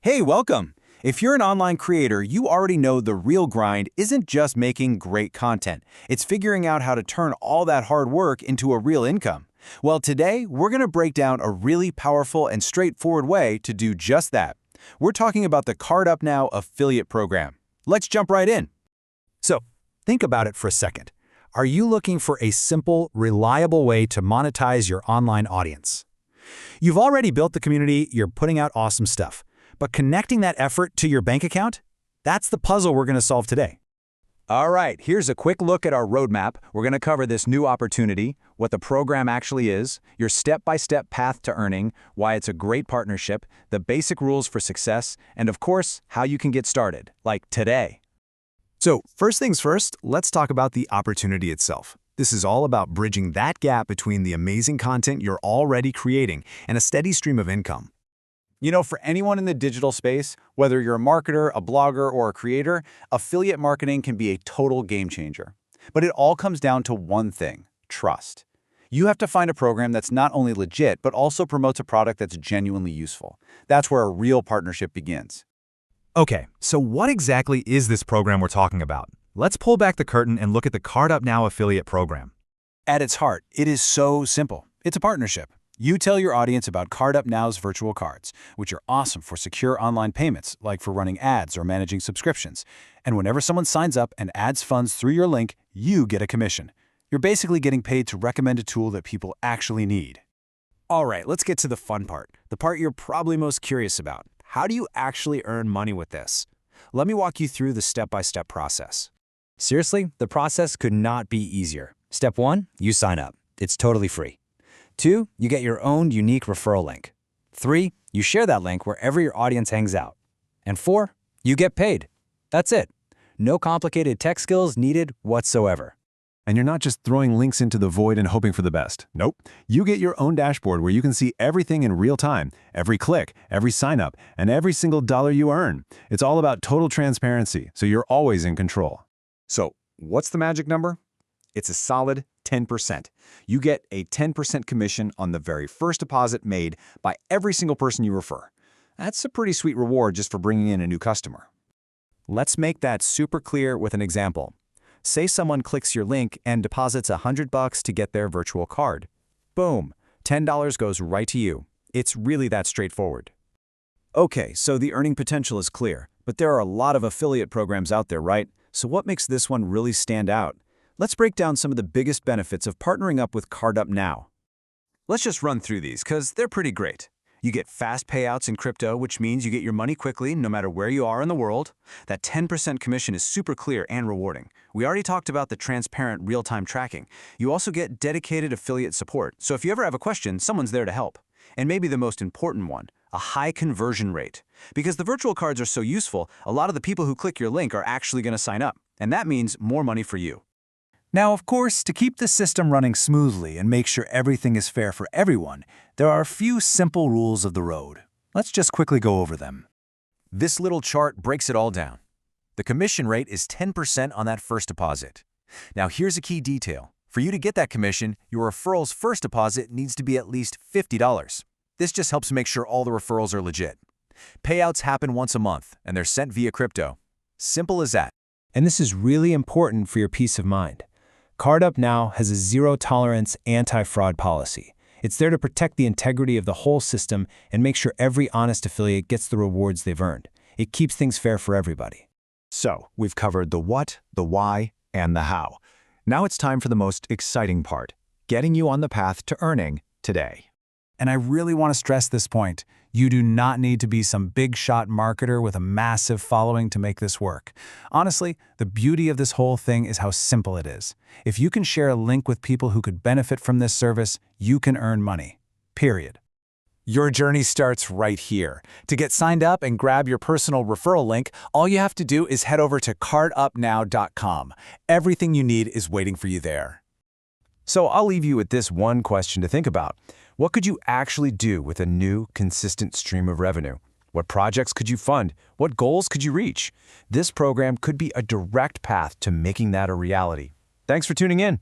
Hey, welcome! If you're an online creator, you already know the real grind isn't just making great content. It's figuring out how to turn all that hard work into a real income. Well, today, we're going to break down a really powerful and straightforward way to do just that. We're talking about the CardUpNow affiliate program. Let's jump right in. So, think about it for a second. Are you looking for a simple, reliable way to monetize your online audience? You've already built the community, you're putting out awesome stuff. But connecting that effort to your bank account? That's the puzzle we're going to solve today. All right, here's a quick look at our roadmap. We're going to cover this new opportunity, what the program actually is, your step-by-step path to earning, why it's a great partnership, the basic rules for success, and of course, how you can get started, like today. So, first things first, let's talk about the opportunity itself. This is all about bridging that gap between the amazing content you're already creating and a steady stream of income. You know, for anyone in the digital space, whether you're a marketer, a blogger, or a creator, affiliate marketing can be a total game changer. But it all comes down to one thing: trust. You have to find a program that's not only legit, but also promotes a product that's genuinely useful. That's where a real partnership begins. Okay, so what exactly is this program we're talking about? Let's pull back the curtain and look at the CardUpNow affiliate program. At its heart, it is so simple. It's a partnership. You tell your audience about CardUpNow's virtual cards, which are awesome for secure online payments, like for running ads or managing subscriptions. And whenever someone signs up and adds funds through your link, you get a commission. You're basically getting paid to recommend a tool that people actually need. All right, let's get to the fun part, the part you're probably most curious about. How do you actually earn money with this? Let me walk you through the step-by-step process. Seriously, the process could not be easier. Step 1, you sign up. It's totally free. 2, you get your own unique referral link. 3, you share that link wherever your audience hangs out. And 4, you get paid. That's it. No complicated tech skills needed whatsoever. And you're not just throwing links into the void and hoping for the best. Nope. You get your own dashboard where you can see everything in real time, every click, every sign up, and every single dollar you earn. It's all about total transparency, so you're always in control. So, what's the magic number? It's a solid 10%. You get a 10% commission on the very first deposit made by every single person you refer. That's a pretty sweet reward just for bringing in a new customer. Let's make that super clear with an example. Say someone clicks your link and deposits $100 to get their virtual card. Boom, $10 goes right to you. It's really that straightforward. Okay, so the earning potential is clear, but there are a lot of affiliate programs out there, right? So what makes this one really stand out? Let's break down some of the biggest benefits of partnering up with CardUpNow. Let's just run through these, because they're pretty great. You get fast payouts in crypto, which means you get your money quickly no matter where you are in the world. That 10% commission is super clear and rewarding. We already talked about the transparent real-time tracking. You also get dedicated affiliate support, so if you ever have a question, someone's there to help. And maybe the most important one, a high conversion rate. Because the virtual cards are so useful, a lot of the people who click your link are actually going to sign up, and that means more money for you. Now, of course, to keep the system running smoothly and make sure everything is fair for everyone, there are a few simple rules of the road. Let's just quickly go over them. This little chart breaks it all down. The commission rate is 10% on that first deposit. Now, here's a key detail. For you to get that commission, your referral's first deposit needs to be at least $50. This just helps make sure all the referrals are legit. Payouts happen once a month, and they're sent via crypto. Simple as that. And this is really important for your peace of mind. CardUpNow has a zero-tolerance anti-fraud policy. It's there to protect the integrity of the whole system and make sure every honest affiliate gets the rewards they've earned. It keeps things fair for everybody. So, we've covered the what, the why, and the how. Now it's time for the most exciting part, getting you on the path to earning today. And I really want to stress this point. You do not need to be some big-shot marketer with a massive following to make this work. Honestly, the beauty of this whole thing is how simple it is. If you can share a link with people who could benefit from this service, you can earn money. Period. Your journey starts right here. To get signed up and grab your personal referral link, all you have to do is head over to CardUpNow.com. Everything you need is waiting for you there. So I'll leave you with this one question to think about. What could you actually do with a new, consistent stream of revenue? What projects could you fund? What goals could you reach? This program could be a direct path to making that a reality. Thanks for tuning in.